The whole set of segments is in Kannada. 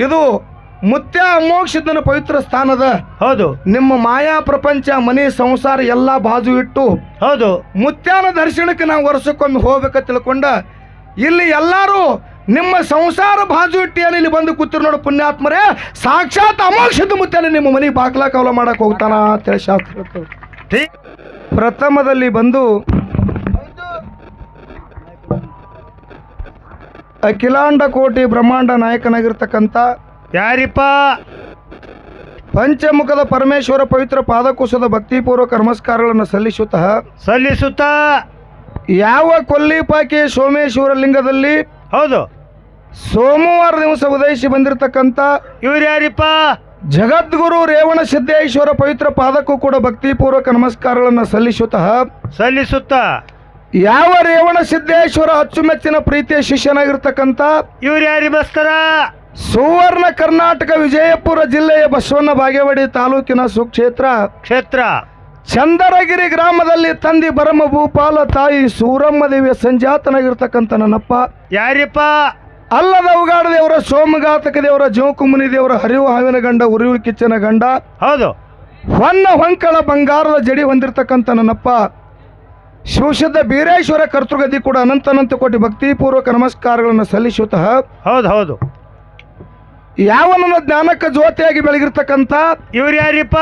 ಇದು ಮುತ್ಯ ಅಮೋಕ್ಷದನ ಪವಿತ್ರ ಸ್ಥಾನದ. ಹೌದು. ನಿಮ್ಮ ಮಾಯಾ ಪ್ರಪಂಚ ಮನೆ ಸಂಸಾರ ಎಲ್ಲಾ ಬಾಜು ಇಟ್ಟು ಹೌದು ಮುತ್ಯಾನ ದರ್ಶನಕ್ಕೆ ನಾವು ವರ್ಷಕ್ಕೊಮ್ಮೆ ಹೋಗ್ಬೇಕ ತಿಳ್ಕೊಂಡ ಇಲ್ಲಿ ಎಲ್ಲಾರು ನಿಮ್ಮ ಸಂಸಾರ ಬಾಜು ಇಟ್ಟು ಏನು ಇಲ್ಲಿ ಬಂದು ಕೂತಿರು ನೋಡು ಪುಣ್ಯಾತ್ಮರೇ, ಸಾಕ್ಷಾತ್ ಅಮೋಕ್ಷದ ಮುತ್ಯಾನ ನಿಮ್ಮ ಮನೆ ಬಾಗ್ಲಾ ಕವಲ ಮಾಡಕ್ ಹೋಗ್ತಾನ ಅಂತೇಳಿ ಶಾಸ್ತ್ರ ಹೇಳ್ತದೆ. ಪ್ರಥಮದಲ್ಲಿ ಬಂದು ಅಖಿಲಾಂಡ ಕೋಟಿ ಬ್ರಹ್ಮಾಂಡ ನಾಯಕನಾಗಿರ್ತಕ್ಕಂಥ ಯಾರಿಪ್ಪ? ಪಂಚಮುಖದ ಪರಮೇಶ್ವರ ಪವಿತ್ರ ಪಾದಕುಶದ ಭಕ್ತಿಪೂರ್ವಕ ನಮಸ್ಕಾರಗಳನ್ನು ಸಲ್ಲಿಸುತ್ತಾ ಯಾವ ಕೊಲ್ಲಿಪಾಕಿ ಸೋಮೇಶ್ವರ ಲಿಂಗದಲ್ಲಿ ಹೌದು ಸೋಮವಾರ ದಿವಸ ಉದಯಿಸಿ ಬಂದಿರತಕ್ಕಂಥ ಇವ್ರು ಯಾರಿಪ್ಪ? ಜಗದ್ಗುರು ರೇವಣ ಸಿದ್ದೇಶ್ವರ ಪವಿತ್ರ ಪಾದಕ್ಕೂ ಕೂಡ ಭಕ್ತಿಪೂರ್ವಕ ನಮಸ್ಕಾರಗಳನ್ನು ಸಲ್ಲಿಸುತ್ತಾ ಯಾವ ರೇವಣ ಸಿದ್ದೇಶ್ವರ ಅಚ್ಚುಮೆಚ್ಚಿನ ಪ್ರೀತಿಯ ಶಿಷ್ಯನಾಗಿರ್ತಕ್ಕಂಥ ಇವ್ರು ಯಾರಿ ಬಸ್ತರ? ಸುವರ್ಣ ಕರ್ನಾಟಕ ವಿಜಯಪುರ ಜಿಲ್ಲೆಯ ಬಸವನ ಬಾಗೇವಾಡಿ ತಾಲೂಕಿನ ಸುಕ್ಷೇತ್ರ ಚಂದರಗಿರಿ ಗ್ರಾಮದಲ್ಲಿ ತಂದಿ ಬರಮ ಭೂಪಾಲ ತಾಯಿ ಸೂರಮ್ಮ ದೇವಿಯ ಸಂಜಾತನಾಗಿರ್ತಕ್ಕಂಥ ನನ್ನಪ್ಪ ಯಾರಿಪ್ಪ? ಅಲ್ಲದ ಉಗಾಡ ದೇವರ ಸೋಮಘಾತಕ ದೇವರ ಜೋಕುಮುನಿ ದೇವರ ಹರಿವು ಹಾವಿನ ಗಂಡ ಉರಿವು ಕಿಚ್ಚನ ಗಂಡ ಹೌದು ಹೊಂಕಳ ಬಂಗಾರದ ಜಡಿ ಹೊಂದಿರತಕ್ಕಂಥ ನನ್ನಪ್ಪ ಶಿವಶುದ್ಧ ಬೀರೇಶ್ವರ ಕರ್ತೃಗದಿ ಕೂಡ ಅನಂತ ಕೋಟಿ ಭಕ್ತಿಪೂರ್ವಕ ನಮಸ್ಕಾರಗಳನ್ನು ಸಲ್ಲಿಸುತ್ತಾ ಹೌದು ಯಾವ ನನ್ನ ಜ್ಞಾನಕ್ಕೆ ಜ್ಯೋತಿಯಾಗಿ ಬೆಳಗಿರ್ತಕ್ಕಂಥ ಇವ್ರು ಯಾರಿಪ್ಪ?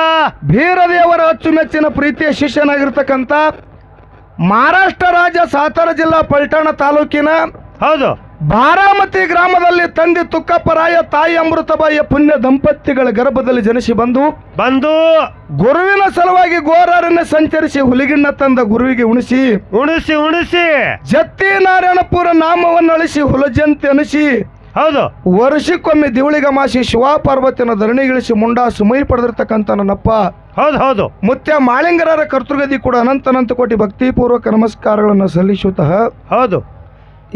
ಬೀರದೇವರ ಅಚ್ಚುಮೆಚ್ಚಿನ ಪ್ರೀತಿಯ ಶಿಷ್ಯನಾಗಿರ್ತಕ್ಕಂಥ ಮಹಾರಾಷ್ಟ್ರ ರಾಜ್ಯ ಸಾತಾರ ಜಿಲ್ಲಾ ಪಲ್ಟಾಣ ತಾಲೂಕಿನ ಹೌದು ಬಾರಾಮತಿ ಗ್ರಾಮದಲ್ಲಿ ತಂದೆ ತುಕ್ಕಪ್ಪರಾಯ ತಾಯಿ ಅಮೃತಬಾಯಿಯ ಪುಣ್ಯ ದಂಪತಿಗಳ ಗರ್ಭದಲ್ಲಿ ಜನಿಸಿ ಬಂದು ಗುರುವಿನ ಸಲುವಾಗಿ ಗೋರಾರನ್ನ ಸಂಚರಿಸಿ ಹುಲಿಗಿಣ್ಣ ತಂದ ಗುರುವಿಗೆ ಉಣಿಸಿ ಜತ್ತಿ ನಾರಾಯಣಪುರ ನಾಮವನ್ನು ಅಳಿಸಿ ಹುಲಜಂತಿ ಅನಿಸಿ ಹೌದು ವರ್ಷಕ್ಕೊಮ್ಮೆ ದಿವಳಿಗಮಾಸಿ ಶಿವ ಪಾರ್ವತಿನ ಧರಣಿಗಿಳಿಸಿ ಮುಂಡಾಸು ಮೈ ಪಡೆದಿರ್ತಕ್ಕಂಥ ನನ್ನಪ್ಪ ಹೌದು ಮುತ್ಯ ಮಾಳಿಂಗರರ ಕರ್ತೃಗದಿ ಕೂಡ ಅನಂತ ಕೋಟಿ ಭಕ್ತಿಪೂರ್ವಕ ನಮಸ್ಕಾರಗಳನ್ನು ಸಲ್ಲಿಸುತ್ತಾ ಹೌದು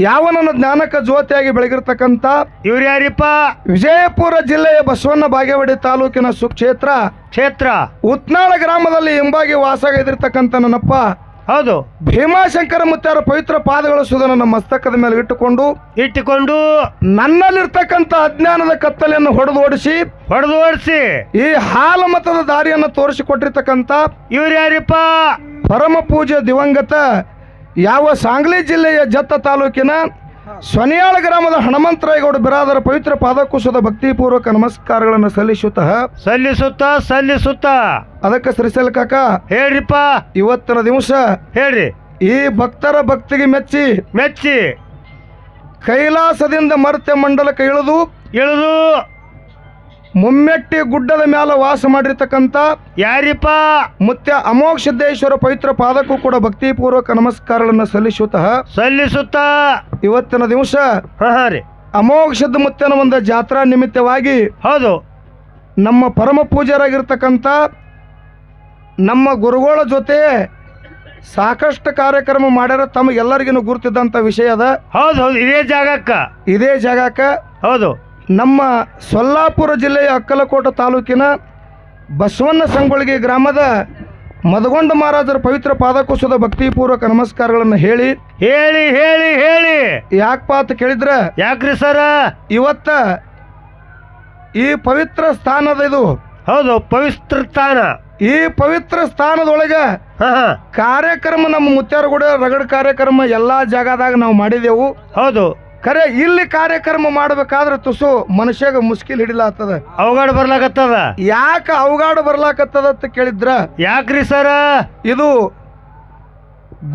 ಯಾವ ನನ್ನ ಜ್ಞಾನಕ ಜ್ಯೋತಿಯಾಗಿ ಬೆಳಗಿರ್ತಕ್ಕಂಥ ಇವ್ರು ಯಾರಿಪ್ಪ? ವಿಜಯಪುರ ಜಿಲ್ಲೆಯ ಬಸವನ ಬಾಗೇವಾಡಿ ತಾಲೂಕಿನ ಸುಕ್ಷೇತ್ರ ಉತ್ನಾಳ ಗ್ರಾಮದಲ್ಲಿ ಎಂಬಾಗಿ ವಾಸವಾಗಿರ್ತಕ್ಕಂಥ ನನ್ನಪ್ಪ ಹೌದು ಭೀಮಾಶಂಕರ ಮುತ್ಯಾರ ಪವಿತ್ರ ಪಾದಗಳು ಸುದ ನನ್ನ ಮಸ್ತಕದ ಮೇಲೆ ಇಟ್ಟುಕೊಂಡು ನನ್ನಲ್ಲಿರ್ತಕ್ಕಂಥ ಅಜ್ಞಾನದ ಕತ್ತಲೆಯನ್ನು ಹೊಡೆದೋಡಿಸಿ ಈ ಹಾಲ ಮತದ ದಾರಿಯನ್ನು ತೋರಿಸಿಕೊಟ್ಟಿರ್ತಕ್ಕಂಥ ಇವ್ರು ಯಾರಿಪ್ಪ? ಪರಮ ಪೂಜ್ಯ ದಿವಂಗತ ಯಾವ ಸಾಂಗ್ಲಿ ಜಿಲ್ಲೆಯ ಜತ್ತ ತಾಲೂಕಿನ ಸೊನಿಯಾಳ ಗ್ರಾಮದ ಹನುಮಂತರಾಯಗೌಡ ಬಿರಾದರ ಪವಿತ್ರ ಪಾದಕುಶದ ಭಕ್ತಿಪೂರ್ವಕ ನಮಸ್ಕಾರಗಳನ್ನು ಸಲ್ಲಿಸುತ್ತಾ ಅದಕ್ಕೆ ಶ್ರೀಶೈಲ ಕಾಕ ಹೇಳ್ರಿಪ್ಪ ಇವತ್ತಿನ ದಿವಸ ಹೇಳ್ರಿ ಈ ಭಕ್ತರ ಭಕ್ತಿಗೆ ಮೆಚ್ಚಿ ಕೈಲಾಸದಿಂದ ಮರ್ತ್ಯ ಮಂಡಲಕ್ಕೆ ಇಳಿದು ಮುಮ್ಮೆಟ್ಟಿ ಗುಡ್ಡದ ಮ್ಯಾಲ ವಾಸ ಮಾಡಿರ್ತಕ್ಕಂಥ ಯಾರಿಪ್ಪ? ಮುತ್ಯ ಅಮೋಘ ಸಿದ್ದೇಶ್ವರ ಪವಿತ್ರ ಪಾದಕ್ಕೂ ಕೂಡ ಭಕ್ತಿಪೂರ್ವಕ ನಮಸ್ಕಾರಗಳನ್ನು ಸಲ್ಲಿಸುತ್ತಾ ಇವತ್ತಿನ ದಿವಸ ಅಮೋಘ ಸಿದ್ಧ ಮುತ್ಯನ ಒಂದು ಜಾತ್ರಾ ನಿಮಿತ್ತವಾಗಿ ಹೌದು ನಮ್ಮ ಪರಮ ಪೂಜ್ಯರಾಗಿರ್ತಕ್ಕಂಥ ನಮ್ಮ ಗುರುಗಳ ಜೊತೆ ಸಾಕಷ್ಟು ಕಾರ್ಯಕ್ರಮ ಮಾಡ್ಯಾರ. ತಮಗೆಲ್ಲರಿಗೂ ಗುರುತಿದ್ದಂಥ ವಿಷಯ ಅದ. ಹೌದು ಇದೇ ಜಾಗಕ್ಕ ಹೌದು ನಮ್ಮ ಸೊಲ್ಲಾಪುರ ಜಿಲ್ಲೆಯ ಅಕ್ಕಲಕೋಟ ತಾಲೂಕಿನ ಬಸವಣ್ಣ ಸಂಗೊಳ್ಗಿ ಗ್ರಾಮದ ಮದಗೊಂಡ ಮಹಾರಾಜರ ಪವಿತ್ರ ಪಾದಕುಶದ ಭಕ್ತಿಪೂರ್ವಕ ನಮಸ್ಕಾರಗಳನ್ನು ಹೇಳಿ ಯಾಕಪ್ಪ ಅಂತ ಕೇಳಿದ್ರೆ ಯಾಕ್ರಿ ಸರ ಇವತ್ತ ಈ ಪವಿತ್ರ ಸ್ಥಾನದ ಇದು ಹೌದು ಪವಿತ್ರ ಸ್ಥಾನ. ಈ ಪವಿತ್ರ ಸ್ಥಾನದೊಳಗ ಕಾರ್ಯಕ್ರಮ ನಮ್ಮ ಮುತ್ಯಾರಗೂಡ ರಗಡ ಕಾರ್ಯಕ್ರಮ ಎಲ್ಲಾ ಜಾಗದಾಗ ನಾವು ಮಾಡಿದೆವು. ಹೌದು ಖರೆ ಇಲ್ಲಿ ಕಾರ್ಯಕ್ರಮ ಮಾಡಬೇಕಾದ್ರೆ ತುಸು ಮನುಷ್ಯಗ ಮುಸ್ಕಿಲ್ ಹಿಡಿಲಾಗ್ತದ, ಅವಘಾಡ ಬರ್ಲಾಕತ್ತದ. ಯಾಕೆ ಅವಘಾಡ ಬರ್ಲಾಕತ್ತದ ಅಂತ ಕೇಳಿದ್ರ ಯಾಕ್ರಿ ಸರ ಇದು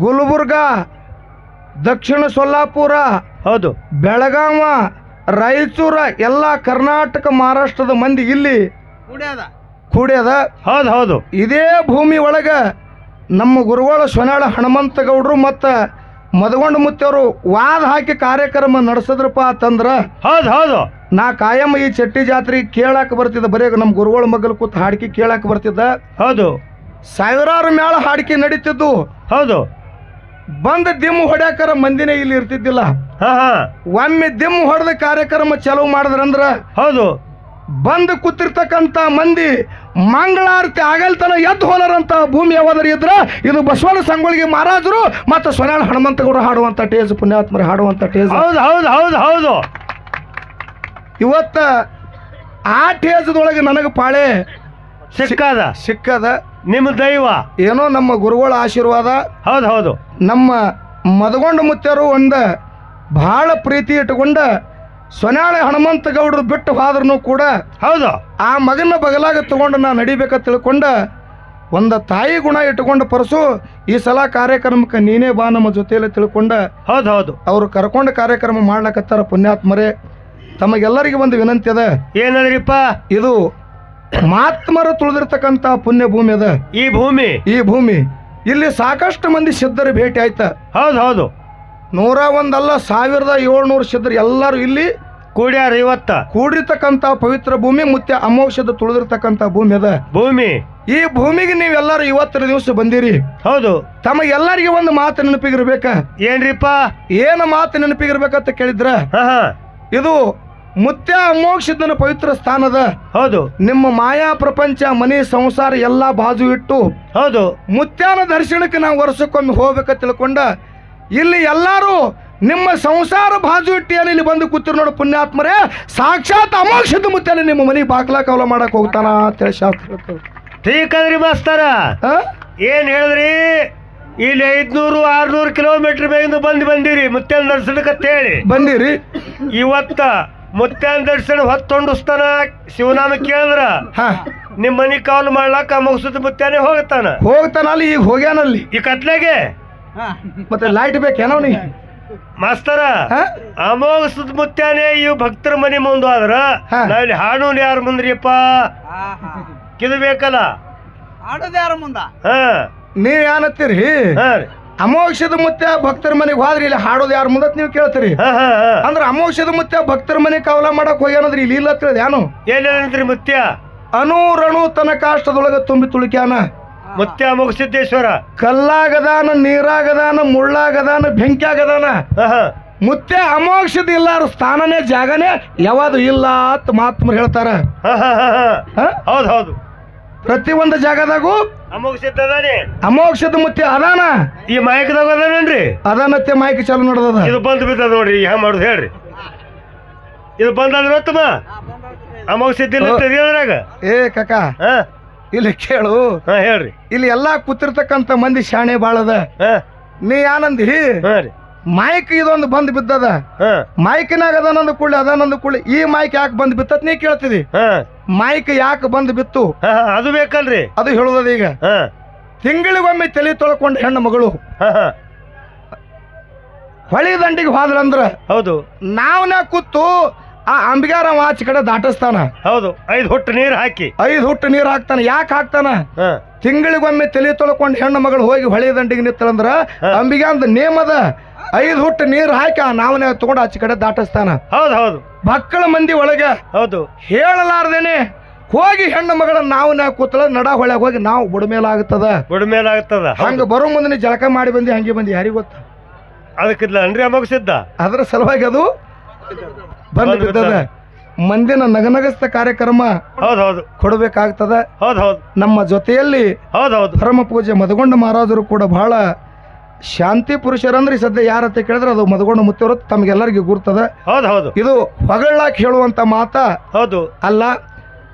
ಗುಲ್ಬರ್ಗ, ದಕ್ಷಿಣ ಸೊಲ್ಲಾಪುರ, ಹೌದು ಬೆಳಗಾವ, ರಾಯಚೂರ ಎಲ್ಲ ಕರ್ನಾಟಕ ಮಹಾರಾಷ್ಟ್ರದ ಮಂದಿ ಇಲ್ಲಿ ಕೂಡ್ಯದ. ಹೌದು ಇದೇ ಭೂಮಿ ಒಳಗ ನಮ್ಮ ಗುರುಗಳ ಸೊನಾಳ ಹನುಮಂತಗೌಡರು ಮತ್ತ ಮದಗೊಂಡ ಮುತ್ತವರು ವಾದ ಹಾಕಿ ಕಾರ್ಯಕ್ರಮ ನಡೆಸಿದ್ರಪ್ಪ ಅಂತಂದ್ರ ಹೌದು ನಾ ಕಾಯಂ ಈ ಚಟ್ಟಿ ಜಾತ್ರೆ ಕೇಳಾಕ ಬರ್ತಿದ್ದ. ಬರೀ ನಮ್ಮ ಗುರುಗಳ ಮಗಲ್ ಕೂತ್ ಹಾಡಿಕೆ ಕೇಳಾಕ ಬರ್ತಿದ್ದ. ಹೌದು ಸಾವಿರಾರು ಮೇಳ ಹಾಡಿಕೆ ನಡೀತಿದ್ದು. ಹೌದು ಬಂದ ದಿಮ್ಮು ಹೊಡ್ಯಾಕರ ಮಂದಿನೇ ಇಲ್ಲಿ ಇರ್ತಿದ್ದಿಲ್ಲ. ಒಮ್ಮೆ ದಿಮ್ಮು ಹೊಡೆದ ಕಾರ್ಯಕ್ರಮ ಚಾಲೂ ಮಾಡಿದ್ರಂದ್ರ ಹೌದು ಬಂದು ಕೂತಿರ್ತಕ್ಕಂಥ ಮಂದಿ ಮಂಗಳಾರತಿ ಆಗಲ್ತನ ಎದ್ದು ಹೋಲರಂತ ಭೂಮಿ ಯಾವ್ದಾರು ಇದ್ರ ಇದು ಬಸವಣ್ಣ ಸಂಗೊಳ್ಗಿ ಮಹಾರಾಜರು ಮತ್ತು ಸೊನಾಳ ಹನುಮಂತಗೌಡರು ಹಾಡುವಂತ ಟೇಜ್, ಪುಣ್ಯಾತ್ಮರು ಹಾಡುವಂತ ಟೇಜ್. ಹೌದು ಇವತ್ತ ಆ ಟೇಜದೊಳಗೆ ನನಗೆ ಪಾಳೆ ಸಿಕ್ಕದ ನಿಮ್ಮ ದೈವ ಏನೋ ನಮ್ಮ ಗುರುಗಳ ಆಶೀರ್ವಾದ. ಹೌದು ಹೌದು. ನಮ್ಮ ಮದಗೊಂಡ ಮುತ್ಯರು ಒಂದು ಬಹಳ ಪ್ರೀತಿ ಇಟ್ಟುಕೊಂಡ ಸೊನ್ಯಾಳೆ ಹನುಮಂತ ಗೌಡರು ಬಿಟ್ಟು ಹೋದ್ರೂ ಕೂಡ ಹೌದು ಆ ಮಗನ ಬಗಲಾಗ ತಗೊಂಡು ನಾ ನಡಿಬೇಕಂತ ತಿಳ್ಕೊಂಡ ಒಂದು ತಾಯಿ ಗುಣ ಇಟ್ಟುಕೊಂಡು ಪರಸು ಈ ಸಲ ಕಾರ್ಯಕ್ರಮಕ್ಕೆ ನೀನೇ ಬಾ ನಮ್ಮ ಜೊತೆಯಲ್ಲಿ ತಿಳ್ಕೊಂಡ. ಹೌದು ಹೌದು. ಅವರು ಕರ್ಕೊಂಡು ಕಾರ್ಯಕ್ರಮ ಮಾಡ್ಲಕತ್ತಾರ ಪುಣ್ಯಾತ್ಮರೇ. ತಮಗೆಲ್ಲರಿಗೆ ಒಂದು ವಿನಂತಿ ಅದ. ಏನದ್ರಿಪ್ಪ? ಇದು ಮಹಾತ್ಮರು ತುಳಿದಿರ್ತಕ್ಕಂಥ ಪುಣ್ಯ ಭೂಮಿ ಅದ ಈ ಭೂಮಿ. ಇಲ್ಲಿ ಸಾಕಷ್ಟು ಮಂದಿ ಸಿದ್ಧರು ಭೇಟಿ ಆಯ್ತ. ಹೌದು ಹೌದು. 101 1700 ಸಿದ್ಧರು ಎಲ್ಲರೂ ಇಲ್ಲಿ ಕೂಡ್ಯಾರ. ಇವತ್ತ ಕೂಡಿರ್ತಕ್ಕಂಥ ಪವಿತ್ರ ಭೂಮಿ, ಮುತ್ಯ ಅಮೋಕ್ಷದ ತುಳಿದಿರ್ತಕ್ಕಂಥ ಭೂಮಿ ಅದ ಭೂಮಿ. ಈ ಭೂಮಿಗೆ ನೀವೆಲ್ಲರೂ ಇವತ್ತಿನ ದಿವಸ ಬಂದಿರಿ. ಹೌದು. ತಮಗೆಲ್ಲರಿಗೆ ಒಂದು ಮಾತು ನೆನಪಿಗಿರ್ಬೇಕ. ಏನ್ರಿಪ್ಪ? ಏನು ಮಾತು ನೆನಪಿಗಿರ್ಬೇಕಂತ ಕೇಳಿದ್ರ, ಇದು ಮುತ್ಯ ಅಮೋಕ್ಷದನ ಪವಿತ್ರ ಸ್ಥಾನದ. ಹೌದು. ನಿಮ್ಮ ಮಾಯಾ ಪ್ರಪಂಚ ಮನೆ ಸಂಸಾರ ಎಲ್ಲಾ ಬಾಜು ಇಟ್ಟು ಹೌದು ಮುತ್ಯಾನ ದರ್ಶನಕ್ಕೆ ನಾವು ವರ್ಷಕ್ಕೊಮ್ಮೆ ಹೋಗ್ಬೇಕಂತ ತಿಳ್ಕೊಂಡ ಇಲ್ಲಿ ಎಲ್ಲಾರು ನಿಮ್ಮ ಸಂಸಾರ ಬಾಜು ಇಟ್ಟು ಏನು ಇಲ್ಲಿ ಬಂದು ಕೂತಿರು ನೋಡು ಪುಣ್ಯಾತ್ಮರೇ. ಸಾಕ್ಷಾತ್ ಅಮೋಕ್ಷದ ಮುತ್ಯಾನ ನಿಮ್ಮ ಮನೆ ಬಾಗ್ಲಾ ಕವಲ ಮಾಡಕ್ ಹೋಗ್ತಾನ ಅಂತೇಳಿ ಶಾಸ್ತ್ರ. ಠೀಕ್ ಅದ್ರಿ ಮಾಸ್ತರ. ಏನ್ ಹೇಳಿದ್ರಿ? ಇಲ್ಲಿ 500-600 ಕಿಲೋಮೀಟರ್ ಬೇಗ ಬಂದಿರಿ ಮುತ್ಯಾನ ದರ್ಶನಕ್ಕೆ ಹೇಳಿ ಬಂದಿರಿ. ಇವತ್ತ ಮುತ್ಯಾನ ದರ್ಶನ ಹೊತ್ತೊಂಡಿಸ್ತಾನ ಶಿವನಾಮ ಕೇಳಿದ್ರ ನಿಮ್ ಮನಿ ಕಾವಲು ಮಾಡ್ಲಾಕ ಅಮೋಕ್ಷದ ಮುತ್ಯಾನೆ ಹೋಗ್ತಾನ ಅಲ್ಲಿ. ಈಗ ಹೋಗ್ಯಾನಲ್ಲಿ ಈ ಕತ್ಲೆಗೆ ಮತ್ತೆ ಲೈಟ್ ಬೇಕೇನೋ ನೀ ಮಾಸ್ತರ. ಅಮೋಘ ಮುತ್ಯಾನೆ ಇವ್ ಭಕ್ತರ ಮನಿ ಮುಂದ ಆದ್ರ ನಾವಿಲ್ಲಿ ಹಾಡೋನ್ ಯಾರ ಮುಂದ್ರಿಯಪ್ಪ? ಕಿದು ಬೇಕಲ್ಲ ಯಾರ ಮುಂದ? ನೀವ್ ಏನತ್ತೀರಿ? ಅಮೋಕ್ಷದ ಮುತ್ಯ ಭಕ್ತರ ಮನೆಗೆ ಹೋದ್ರಿ ಇಲ್ಲಿ ಹಾಡೋದು ಯಾರ ಮುಂದ ನೀವು ಕೇಳ್ತೀರಿ. ಅಂದ್ರ ಅಮೋಕ್ಷದ ಮುತ್ಯ ಭಕ್ತರ ಮನೆ ಕಾವಲ ಮಾಡಕ್ ಹೋಗ್ಯಾನದ್ರಿ ಇಲ್ಲಿ ಇಲ್ಲ ತಿಳಿದ ಏನು? ಏನೇನ್ರಿ ಮುತ್ಯ? ಅಣು ತನ ಕಾಷ್ಟದೊಳಗ ತುಂಬಿ ತುಳುಕ್ಯಾನ ಮುತ್ಯ ಅಮೋಘ ಸಿದ್ದೇಶ್ವರ. ಕಲ್ಲಾಗದಾನ, ನೀರಾಗದಾನ, ಮುಳ್ಳಾಗದಾನ, ಬೆಂಕಿಯಾಗದಾನ. ಮುತ್ಯ ಅಮೋಕ್ಷದ ಇಲ್ಲಾರ ಸ್ಥಾನನೇ ಜಾಗನೇ ಯಾವುದು ಇಲ್ಲ ಅಂತ ಮಹಾತ್ಮರು ಹೇಳ್ತಾರ. ಹೌದು ಹೌದು. ಪ್ರತಿ ಒಂದು ಜಾಗದಾಗೂ ಅಮೋಕ್ಷದ ಮುತ್ಯ ಅದಾನ. ಈ ಮಾಯಕದಾಗ ಅದಾನೇನ್ರಿ? ಅದಾನತ್ತೆ ಮಾಯಕ ಚಾಲು ನಡೆದ. ಇದು ಬಂದ್ ಬಿದ್ದದ ನೋಡ್ರಿ. ಹ್ಯಾಂಗ ಮಾಡುದು ಹೇಳ್ರಿ? ಇದು ಬಂದಾದ್ರ ತಮ್ಮ ಅಮೋಕ್ಷ ಏ ಕಾಕ ಇಲ್ಲಿ ಕೇಳು. ಹೇಳ್ರಿ. ಇಲ್ಲಿ ಎಲ್ಲಾ ಕೂತಿರ್ತಕ್ಕಂಥ ಮಂದಿ ಶಾಣೆ ಬಾಳದ. ನೀ ಏನಂದಿ? ಮೈಕ್ ಇದೊಂದು ಬಂದ್ ಬಿದ್ದದ. ಮೈಕ್ನಾಗ ಅದಾನಂದ ಕೂಡಲಿ ಅದಾನಂದ ಕೂಡಲಿ ಈ ಮೈಕ್ ಯಾಕೆ ಬಂದ್ ಬಿತ್ತತ್ ನೀ ಕೇಳ್ತಿದಿ. ಮೈಕ್ ಯಾಕೆ ಬಂದ್ ಬಿತ್ತು ಅದು ಬೇಕಲ್ರಿ? ಅದು ಹೇಳುದ. ಈಗ ತಿಂಗಳಿಗೊಮ್ಮೆ ತಲೆ ತೊಳ್ಕೊಂಡು ಹೆಣ್ಣು ಮಗಳು ಹೊಳಿ ದಂಡಿಗೆ ಹೋದ್ರಂದ್ರ ಹೌದು ನಾವ್ನ ಕೂತು ಆ ಅಂಬಿಗಾರ ಆಚೆ ಕಡೆ ದಾಟಿಸ್ತಾನ. ಹೌದು. 5 ಹುಟ್ಟು ನೀರು ಹಾಕಿ 5 ಹುಟ್ಟು ನೀರು ಹಾಕ್ತಾನ. ಯಾಕೆ ಹಾಕ್ತಾನ? ತಿಂಗಳಿಗೊಮ್ಮೆ ತಲೆ ತೊಳ್ಕೊಂಡು ಹೆಣ್ಣು ಮಗಳು ಹೋಗಿ ಹೊಳಿ ದಂಡಿಗೆ ನಿತ್ತಂದ್ರ ಅಂಬಿಗ ಅಂದ ನೇಮದ 5 ಹುಟ್ಟು ನೀರು ಹಾಕಿ ಆ ನಾವನ್ನ ತಗೊಂಡು ಆಚೆ ಕಡೆ ದಾಟಿಸ್ತಾನ. ಹೌದು ಹೌದು. ಮಕ್ಕಳ ಮಂದಿ ಒಳಗೆ ಹೌದು ಹೇಳಲಾರ್ದೇನೆ ಹೋಗಿ ಹೆಣ್ಣು ಮಗಳ ನಾವನ್ನ ಕೂತಳ ನಡ ಹೊಳ್ಯಾಗ ಹೋಗಿ ನಾವು ಬುಡಮೇಲಾಗ್ತದ. ಹಂಗ ಬರೋ ಮುಂದೆ ನೀ ಜಳಕ ಮಾಡಿ ಬಂದಿ ಹಂಗೆ ಬಂದಿ ಯಾರಿಗ ಗೊತ್ತ? ಅದಕ್ಕಿಲ್ಲ ಅನ್ರಿ ಅಮೋಘಸಿದ್ದ. ಅದ್ರ ಸಲುವಾಗಿ ಅದು ಬಂದ್ ಬಿದ್ದದ. ಮಂದಿನ ನಗನಗಸ್ತ ಕಾರ್ಯಕ್ರಮ ಹೌದೌದು ಕೊಡಬೇಕಾಗ್ತದ. ಹೌದೌದು. ನಮ್ಮ ಜೊತೆಯಲ್ಲಿ ಹೌದೌದು ಪರಮ ಪೂಜೆ ಮದಗೊಂಡ ಮಹಾರಾಜರು ಕೂಡ ಬಹಳ ಶಾಂತಿ ಪುರುಷರಂದ್ರೆ ಸದ್ಯ ಯಾರತ್ತೆ ಕೇಳಿದ್ರೆ ಅದು ಮದಗೊಂಡ ಮುತ್ತವರು ತಮ್ಗೆಲ್ಲರಿಗೂ ಗುರ್ತದ. ಹೌದೌದು. ಇದು ಹೊಗಳಾಕ್ ಹೇಳುವಂತ ಮಾತ ಹೌದು ಅಲ್ಲ.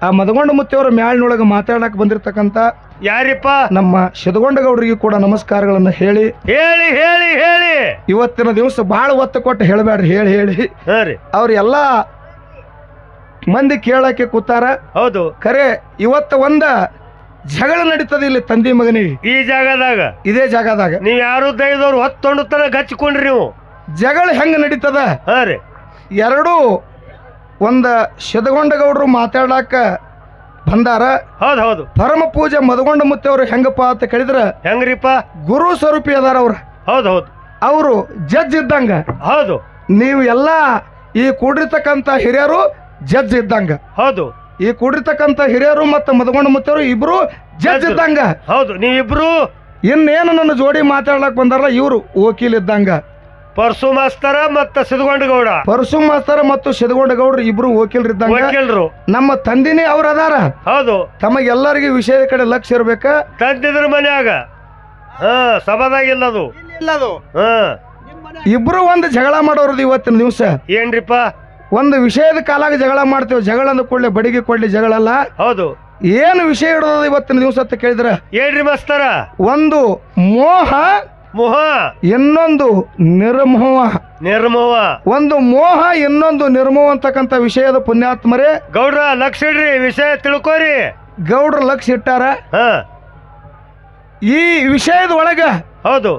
ಆ ಮದಗೊಂಡ ಮುತ್ತವರ ಮ್ಯಾಳಿನೊಳಗೆ ಮಾತಾಡಕ್ ಬಂದಿರತಕ್ಕಂತ ಯಾರಿಪ್ಪ? ನಮ್ಮ ಸಿದ್ಧಗೊಂಡಗೌಡರಿಗೂ ಕೂಡ ನಮಸ್ಕಾರಗಳನ್ನ ಹೇಳಿ ಹೇಳಿ ಹೇಳಿ ಹೇಳಿ ಇವತ್ತಿನ ದಿವಸ ಬಹಳ ಒತ್ತು ಕೊಟ್ಟು ಹೇಳಬೇಡ್ರಿ. ಹೇಳಿ ಅವ್ರೆಲ್ಲಾ ಮಂದಿ ಕೇಳಕ್ಕೆ ಕೂತಾರ. ಹೌದು ಖರೆ ಇವತ್ತ ಒಂದ ಜಗಳ ನಡೀತದ ಇಲ್ಲಿ ತಂದಿ ಮಗನಿಗೆ. ಈ ಜಾಗದಾಗ ಇದೇ ಜಾಗದಾಗ ನೀವ್ ಯಾರು ದೈವದವ್ರು ಹೊತ್ತೊಂಡು ತರ ಗಚ್ಕೊಂಡ್ರಿ ನೀವು. ಜಗಳ ಹೆಂಗ ನಡೀತದ? ಎರಡು ಒಂದ ಸಿದ್ಧಗೊಂಡಗೌಡರು ಮಾತಾಡಾಕ ಬಂದಾರ. ಹೌದು ಹೌದು. ಪರಮ ಪೂಜೆ ಮದಗೊಂಡ ಮುತ್ತವ್ರು ಹೆಂಗಪ್ಪ ಅಂತ ಕೇಳಿದ್ರ ಹೆಂಗ್ರಿಪ್ಪ? ಗುರು ಸ್ವರೂಪಿ ಅದಾರ ಅವ್ರ. ಹೌದು ಹೌದು. ಅವರು ಜಡ್ಜ್ ಇದ್ದಂಗ. ಹೌದು. ನೀವು ಎಲ್ಲಾ ಈ ಕೂಡಿರ್ತಕ್ಕಂತ ಹಿರಿಯರು ಜಡ್ಜ್ ಇದ್ದಂಗ. ಹೌದು. ಈ ಕೂಡಿರ್ತಕ್ಕಂತ ಹಿರಿಯರು ಮತ್ತ ಮದಗೊಂಡ ಮುತ್ತವರು ಇಬ್ರು ಜಡ್ಜ್ ಇದ್ದಂಗ. ಹೌದು. ನೀವಿಬ್ರು ಇನ್ನೇನು ನನ್ನ ಜೋಡಿ ಮಾತಾಡ್ಲಕ್ ಬಂದಾರಲ್ಲ ಇವ್ರು ವಕೀಲ್ ಇದ್ದಂಗ. ಪರಸು ಮಾಸ್ತರ ಮತ್ತ ಸಿದ್ಧಗೊಂಡಗೌಡ. ಪರಸು ಮಾಸ್ತರ ಮತ್ತು ಸಿದ್ಧಗೊಂಡಗೌಡ್ರು ಇಬ್ರು ವಕೀಲರಿದ್ದಂಗ. ವಕೀಲರು. ನಮ್ಮ ತಂದಿನೇ ಅವ್ರ ಅದಾರ. ಹೌದು. ತಮಗೆಲ್ಲರಿಗೂ ವಿಷಯದ ಕಡೆ ಲಕ್ಷ್ಯ ಇರ್ಬೇಕ. ತಂದಿದ್ರ ಮನ್ಯಾಗ ಸಭಾದಾಗಿಲ್ಲದು. ಇಬ್ರು ಒಂದು ಜಗಳ ಮಾಡೋರ್ದು ಇವತ್ತಿನ ದಿವಸ. ಏನ್ರಿಪ್ಪ? ಒಂದು ವಿಷಯದ ಕಾಲಾಗ ಜಗಳ ಮಾಡ್ತೇವೆ. ಜಗಳ ಅಂದ ಕೂಡಲೇ ಬಡಿಗೆ ಕೊಡ್ಲಿ ಜಗಳಲ್ಲ. ಹೌದು. ಏನು ವಿಷಯ ಇಡೋದು ಇವತ್ತಿನ ದಿವಸ ಅಂತ ಕೇಳಿದ್ರ, ಹೇಳ್ರಿ ಮಾಸ್ತರ. ಒಂದು ಮೋಹ, ಮೋಹ, ಇನ್ನೊಂದು ನಿರ್ಮೋಹ. ನಿರ್ಮೋಹ. ಒಂದು ಮೋಹ, ಇನ್ನೊಂದು ನಿರ್ಮೋಹ ಅಂತಕ್ಕಂಥ ವಿಷಯದ ಪುಣ್ಯಾತ್ಮರೇ ಗೌಡ್ರ ಲಕ್ಷ ಇಡ್ರಿ, ವಿಷಯ ತಿಳ್ಕೋರಿ. ಗೌಡ್ರ ಲಕ್ಷ ಇಟ್ಟಾರ. ಈ ವಿಷಯದ ಒಳಗ ಹೌದು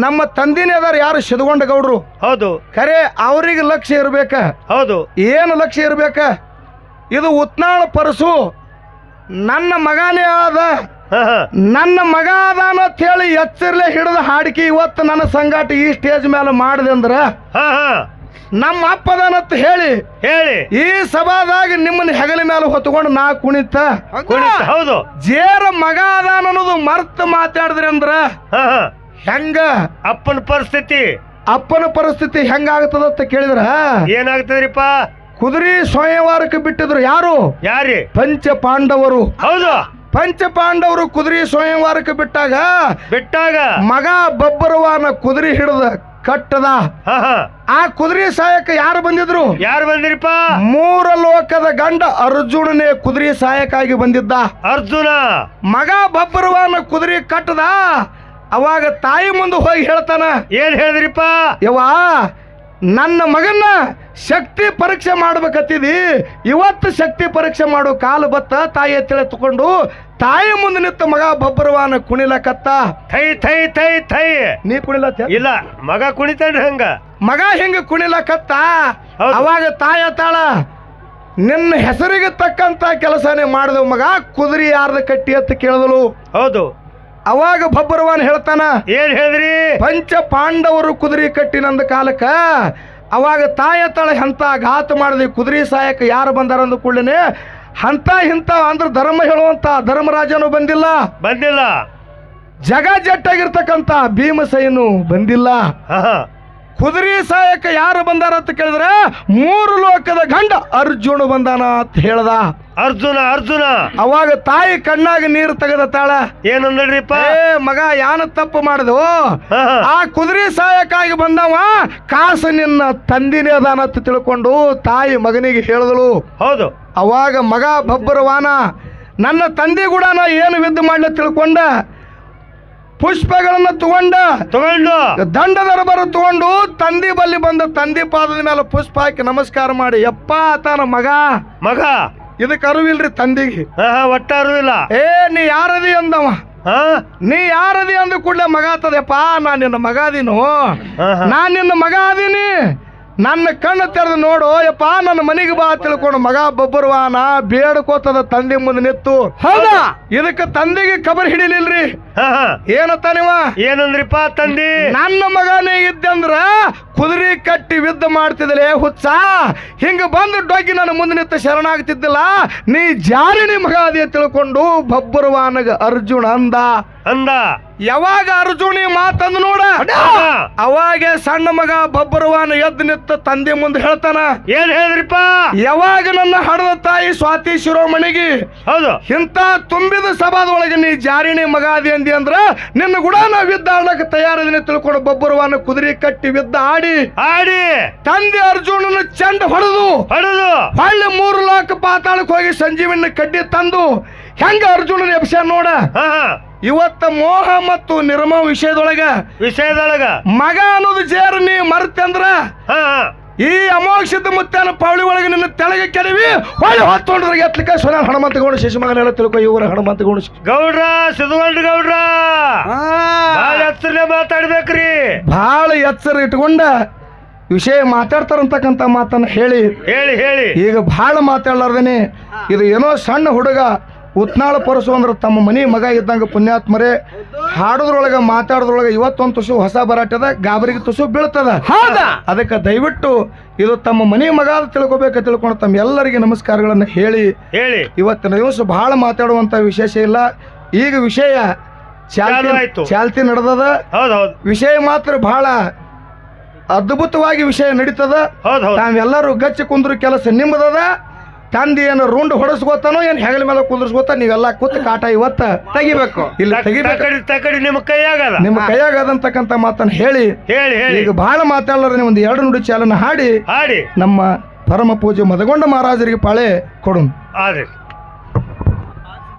ನಮ್ಮ ತಂದಿನೇ ಅದಾರ ಯಾರು ಸಿದ್ಗೊಂಡ ಗೌಡ್ರು. ಹೌದು. ಖರೆ ಅವ್ರಿಗೆ ಲಕ್ಷ್ಯ ಇರ್ಬೇಕ. ಹೌದು. ಏನು ಲಕ್ಷ್ಯ ಇರ್ಬೇಕ? ಇದು ಉತ್ನಾಳ ಪರಸು ನನ್ನ ಮಗನೇ ಆದ, ನನ್ನ ಮಗ ಅದಾನ ಅಂತ ಹೇಳಿ ಎಚ್ಚರ್ಲೆ ಹಿಡಿದ ಹಾಡಿಕೆ ಇವತ್ತು ನನ್ನ ಸಂಗಾಟ ಈ ಸ್ಟೇಜ್ ಮೇಲೆ ಮಾಡಿದೆ ಅಂದ್ರ ನಮ್ಮ ಅಪ್ಪದಾನತ್ ಹೇಳಿ ಹೇಳಿ ಈ ಸಭಾದಾಗ ನಿಮ್ಮನ್ನ ಹೆಗಲ ಮೇಲೆ ಹೊತ್ಕೊಂಡು ನಾ ಕುಣಿತ. ಹೌದು. ಜೇರ ಮಗ ಅದಾನ ಅನ್ನೋದು ಮರ್ತ ಮಾತಾಡಿದ್ರಿ ಅಂದ್ರ ಹೆಂಗ ಅಪ್ಪನ ಪರಿಸ್ಥಿತಿ, ಅಪ್ಪನ ಪರಿಸ್ಥಿತಿ ಹೆಂಗಾಗ್ತದಂತ ಕೇಳಿದ್ರ ಏನಾಗ್ತದ್ರಿಪ್ಪ? ಕುದುರೆ ಸ್ವಯಂವರಕ್ಕೆ ಬಿಟ್ಟಿದ್ರು. ಯಾರು? ಯಾರಿ? ಪಂಚ ಪಾಂಡವರು. ಹೌದು. ಪಂಚ ಪಾಂಡವರು ಕುದುರೆ ಸ್ವಯಂವರಕ್ಕೆ ಬಿಟ್ಟಾಗ ಮಗ ಬಬ್ಬರವಾನ ಕುದುರೆ ಹಿಡಿದ ಕಟ್ಟದ. ಆ ಕುದುರೆ ಸಾಯಕ ಯಾರು ಬಂದಿದ್ರು? ಯಾರು ಬಂದಿರಪ್ಪ? ಮೂರ ಲೋಕದ ಗಂಡ ಅರ್ಜುನನೇ ಕುದುರೆ ಸಾಯಕ್ಕಾಗಿ ಬಂದಿದ್ದ. ಅರ್ಜುನ ಮಗ ಬಬ್ಬರವಾನ ಕುದುರೆ ಕಟ್ಟದ. ಅವಾಗ ತಾಯಿ ಮುಂದೆ ಹೋಗಿ ಹೇಳ್ತಾನ, ಏನ್ ಹೇಳಿದ್ರಿಪ್ಪ? ಯವ್ವ, ನನ್ನ ಮಗನ್ನ ಶಕ್ತಿ ಪರೀಕ್ಷೆ ಮಾಡ್ಬೇಕತ್ತಿದಿ, ಇವತ್ತು ಶಕ್ತಿ ಪರೀಕ್ಷೆ ಮಾಡೋ ಕಾಲು ಬತ್ತ. ತಾಯಿ ತಗೊಂಡು ತಾಯಿ ಮುಂದೆ ನಿಂತ ಮಗ ಬಬ್ಬರವಾನ ಕುಣಿಲಕತ್ತ. ಥೈ ಥೈ ಥೈ ಥೈ. ನೀ ಕುಣಿಲತ್ತ? ಇಲ್ಲ, ಮಗ ಕುಣಿತಾನ್ರಿ. ಹಂಗ ಮಗ ಹಿಂಗ ಕುಣಿಲಕತ್ತ. ಅವಾಗ ತಾಯ ತಾಳ, ನಿನ್ನ ಹೆಸರಿಗೆ ತಕ್ಕಂತ ಕೆಲಸನೇ ಮಾಡಿದವು ಮಗ, ಕುದುರೆ ಯಾರ್ದ ಕಟ್ಟಿ ಅಂತ ಕೇಳಿದಳು. ಹೌದು. ಅವಾಗ ಬಬ್ಬರವಾನ್ ಹೇಳ್ತಾನ, ಏನ್ ಹೇಳಿದ್ರಿ? ಪಂಚ ಪಾಂಡವರು ಕುದುರೆ ಕಟ್ಟಿನಂದ ಕಾಲಕ್ಕ. ಅವಾಗ ತಾಯ ತಳ ಎಂತ ಘಾತ ಮಾಡಿದ್ವಿ, ಕುದುರೆ ಸಾಯಕ ಯಾರು ಬಂದಾರ ಅಂದ ಕೂಡಲೇ ಅಂತ ಇಂತ ಅಂದ್ರೆ ಧರ್ಮ ಹೇಳುವಂತ ಧರ್ಮರಾಜನು ಬಂದಿಲ್ಲ. ಜಗ ಜಟ್ಟಾಗಿರ್ತಕ್ಕಂತ ಭೀಮಸೇನು ಬಂದಿಲ್ಲ. ಕುದುರೆ ಸಾಯಕ ಯಾರು ಬಂದಾರ ಅಂತ ಕೇಳಿದ್ರೆ ಮೂರು ಲೋಕದ ಗಂಡ ಅರ್ಜುನ ಬಂದಾನ ಅಂತ ಹೇಳ್ದ. ಅರ್ಜುನ. ಅವಾಗ ತಾಯಿ ಕಣ್ಣಾಗ ನೀರು ತೆಗೆದ ತಾಳ, ಏನಂದ್ರಿಪ್ಪ? ಮಗ ಯಾನ ತಪ್ಪು ಮಾಡಿದವು, ಆ ಕುದುರೆ ಸಾಯಕ್ಕಾಗಿ ಬಂದವ ಕಾಸು ನಿನ್ನ ತಂದಿನೇ ಅದಾನ ಅಂತ ತಿಳ್ಕೊಂಡು ತಾಯಿ ಮಗನಿಗೆ ಹೇಳಿದಳು. ಹೌದು. ಅವಾಗ ಮಗ ಬಬ್ಬರವಾನ ನನ್ನ ತಂದೆ ಕೂಡ ನಾ ಏನು ವಿದ್ದ ಮಾಡ್ಲ ತಿಳ್ಕೊಂಡ ಪುಷ್ಪಗಳನ್ನ ತಗೊಂಡು ದಂಡದರಬರ ತಗೊಂಡು ತಂದಿ ಬಲ್ಲಿ ಬಂದ ತಂದಿ ಪಾದದ ಮೇಲೆ ಪುಷ್ಪ ಹಾಕಿ ನಮಸ್ಕಾರ ಮಾಡಿ, ಯಪ್ಪ ತಾನ ಮಗ ಇದಕ್ಕೆ ಅರಿವಿಲ್ರಿ ತಂದಿಗೆ. ಒಟ್ಟ ಅರಿವಿಲ್ಲ. ನೀ ಯಾರದಿ ಅಂದವ. ನೀ ಯಾರದಿ ಅಂದ ಕೂಡಲೇ ಮಗ ಆತದಪ್ಪ, ನಾ ನಿನ್ನ ಮಗ ಅದೀನು, ನಾನ್ ನಿನ್ನ ಮಗ ಅದೀನಿ, ನನ್ನ ಕಣ್ಣು ತೆರೆದು ನೋಡು ಯಪ್ಪ, ನನ್ನ ಮನೆಗೆ ಬಾ ತಿಳ್ಕೊಂಡು ಮಗ ಬಬ್ಬರವಾನ ಬೇಡ್ಕೋತದ ತಂದೆ ಮುಂದೆ ನಿತ್ತು. ಹೌದಾ? ಇದಕ್ಕೆ ತಂದೆಗೆ ಕಬರ್ ಹಿಡಿಲಿಲ್ರಿ. ಏನತ್ತ ನೀವ? ಏನಂದ್ರಿಪ್ಪ ತಂದಿ? ನನ್ನ ಮಗನೇ ಇದ್ದಂದ್ರ ಕುದುರೆ ಕಟ್ಟಿ ಯುದ್ಧ ಮಾಡ್ತಿದ್ದಲೇ ಹುಚ್ಚ, ಹಿಂಗ ಬಂದು ಡೊಗ್ಗಿ ನನ್ನ ಮುಂದೆ ನಿಂತ ಶರಣಾಗ್ತಿದ್ದಿಲ್ಲ, ನೀ ಜಾರಿನಿ ಮಗ ಅದೇ ತಿಳ್ಕೊಂಡು ಬಬ್ಬರವಾನಗ ಅರ್ಜುನ ಅಂದ. ಯಾವಾಗ ಅರ್ಜುನಿ ಮಾತಂದು ನೋಡ, ಅವಾಗ ಸಣ್ಣ ಮಗ ಬಬ್ಬರವಾನ ಎದ್ದು ನಿಂತ ತಂದೆ ಮುಂದೆ ಹೇಳ್ತಾನ, ಏನ್ ಹೇಳಿದ್ರಿಪ್ಪ? ಯಾವಾಗ ನನ್ನ ಹಡದ ತಾಯಿ ಸ್ವಾತಿ ಶಿರೋಮಣಿಗೆ ಹೌದು ಇಂತ ತುಂಬಿದ ಸಭಾದೊಳಗೆ ನೀ ಜಾರಿಣಿ ಮಗ ಅದಿ ಅಂದಿ ಅಂದ್ರ ನಿನ್ನ ಕೂಡ ನಾವು ಯುದ್ಧ ಆಡಕ್ಕೆ ತಯಾರದಿನ ತಿಳ್ಕೊಂಡು ಬಬ್ಬರವಾನ ಕುದುರೆ ಕಟ್ಟಿ ಯುದ್ಧ ಆಡಿ ತಂದೆ ಅರ್ಜುನನ ಚಂಡ ಹೊಡೆದು ಹೊಳ್ಳಿ 3 ಲೋಕ ಪಾತಾಳಕ್ಕೆ ಹೋಗಿ ಸಂಜೀವಿನ ಕಡ್ಡಿ ತಂದು ಹೆಂಗ ಅರ್ಜುನನ ಎಬ್ಸ ನೋಡ. ಇವತ್ತ ಮೋಹ ಮತ್ತು ನಿರ್ಮೋಹ ವಿಷಯದೊಳಗ ಮಗ ಅನ್ನೋದು ಜೇರು ನೀ ಮರ್ತಂದ್ರ ಈ ಅಮೋಕ್ಷದ ಮುತ್ತನ ಪೌಳಿ ಒಳಗೆ ನಿನ್ನ ತೆಳಗೆ ಕೆಡವಿ ಹೊಳ್ಳಿ ಹೊತ್ತೊಂಡ್ರ ಎತ್ತಲಿಕ್ಕೆ ಸೊನ ಹನುಮಂತಗೌಡ ಶಿಶುಮಗನೆಲ್ಲ ತಿಳ್ಕೊ ಇವ್ರ ಹನುಮಂತಗೌಡ ಗೌಡ್ರ ಸಿದ್ಧಗೊಂಡ ಗೌಡ್ರ ಎಚ್ಚರ ಮಾತಾಡ್ಬೇಕ್ರಿ. ಬಹಳ ಎಚ್ಚರ ಇಟ್ಕೊಂಡ ವಿಷಯ ಮಾತಾಡ್ತಾರಂತಕ್ಕಂಥ ಮಾತನ್ನ ಹೇಳಿ ಈಗ ಬಹಳ ಮಾತಾಡ್ಲಾರ್ದೇನೆ ಇದು ಏನೋ ಸಣ್ಣ ಹುಡುಗ ಉತ್ನಾಳ ಪರಸು ಅಂದ್ರೆ ತಮ್ಮ ಮನಿ ಮಗ ಇದ್ದಂಗ ಪುಣ್ಯಾತ್ಮರೇ ಹಾಡೋದ್ರೊಳಗ ಮಾತಾಡೋದ್ರೊಳಗ ಇವತ್ತೊಂದು ತುಸು ಹೊಸ ಬರಾಟದ ಗಾಬರಿಗೆ ತುಸು ಬೀಳ್ತದ. ಅದಕ್ಕೆ ದಯವಿಟ್ಟು ಇದು ತಮ್ಮ ಮನಿ ಮಗ ತಿಳ್ಕೊಬೇಕು ತಿಳ್ಕೊಂಡು ತಮ್ಮ ಎಲ್ಲರಿಗೆ ನಮಸ್ಕಾರಗಳನ್ನ ಹೇಳಿ ಇವತ್ತಿನ ದಿವಸ ಬಹಳ ಮಾತಾಡುವಂತ ವಿಶೇಷ ಇಲ್ಲ. ಈಗ ವಿಷಯ ಚಾಲ್ತಿ ನಡೆದದ. ವಿಷಯ ಮಾತ್ರ ಬಹಳ ಅದ್ಭುತವಾಗಿ ವಿಷಯ ನಡೀತದ. ತಾವೆಲ್ಲರೂ ಗಚ್ಚಿ ಕುಂದ್ರ ಕೆಲಸ ನಿಮ್ಮದದ. ತಂದಿ ಏನು ರೂಂಡ್ ಹೊಡಸ್ಕೋತಾನೋ ಏನ್ ಹೆಗಲ ಮೇಲೆ ಕುಂದ್ರಸ್ಕೋತ ನೀವೆಲ್ಲ ಕೂತ್ ಕಾಟ ಇವತ್ತ ತೆಗಿಬೇಕು. ಇಲ್ಲ ತೆಗಿಬೇಕು, ನಿಮ್ಮ ಕೈಯಾಗದಂತಕ್ಕಂಥ ಮಾತನ್ನ ಹೇಳಿ ಈಗ ಬಹಳ ಮಾತಾಡೋರು ಒಂದು 2 ನುಡಿ ಚಾಲನ ಹಾಡಿ ನಮ್ಮ ಪರಮ ಪೂಜೆ ಮದಗೊಂಡ ಮಹಾರಾಜರಿಗೆ ಪಾಳೆ ಕೊಡು. ಆದ್ರಿ